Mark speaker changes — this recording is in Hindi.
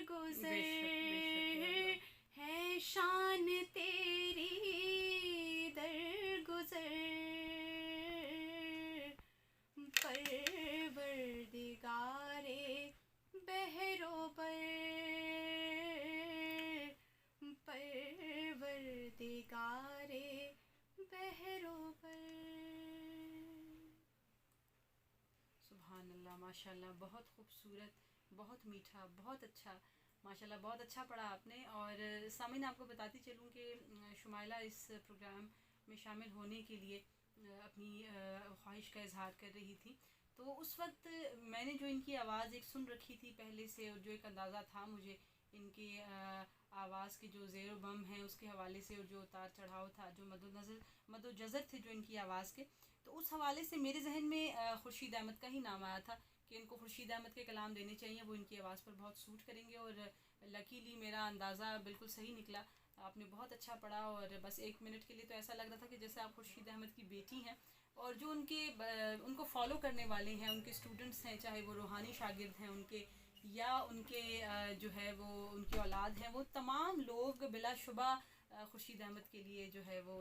Speaker 1: गुजर
Speaker 2: बेशक
Speaker 1: है शान तेरी दर गुजर परवरदिगारे बहरोबर परवरदिगारे बहरोबर।
Speaker 2: सुभान अल्लाह, माशाल्लाह, बहुत खूबसूरत, बहुत मीठा, बहुत अच्छा, माशाल्लाह, बहुत अच्छा पढ़ा आपने। और सामीन आपको बताती चलूँ कि शुमाइला इस प्रोग्राम में शामिल होने के लिए अपनी ख्वाहिश का इजहार कर रही थी। तो उस वक्त मैंने जो इनकी आवाज़ एक सुन रखी थी पहले से, और जो एक अंदाज़ा था मुझे इनके आवाज़ के जो ज़ेर बम हैं उसके हवाले से, और जो उतार चढ़ाव था, जो मदो जज़र थे जो इनकी आवाज़ के, तो उस हवाले से मेरे जहन में खुर्शीद अहमद का ही नाम आया था कि इनको खुर्शीद अहमद के कलाम देने चाहिए, वो इनकी आवाज़ पर बहुत सूट करेंगे। और लकीली मेरा अंदाज़ा बिल्कुल सही निकला, आपने बहुत अच्छा पढ़ा। और बस एक मिनट के लिए तो ऐसा लग रहा था कि जैसे आप खुर्शीद अहमद की बेटी हैं, और जो उनको फॉलो करने वाले हैं, उनके स्टूडेंट्स हैं, चाहे वो रूहानी शागिर्द हैं उनके, या उनके जो है वो उनकी औलाद हैं, वो तमाम लोग बिलाशुबा खुर्शीद अहमद के लिए जो है वो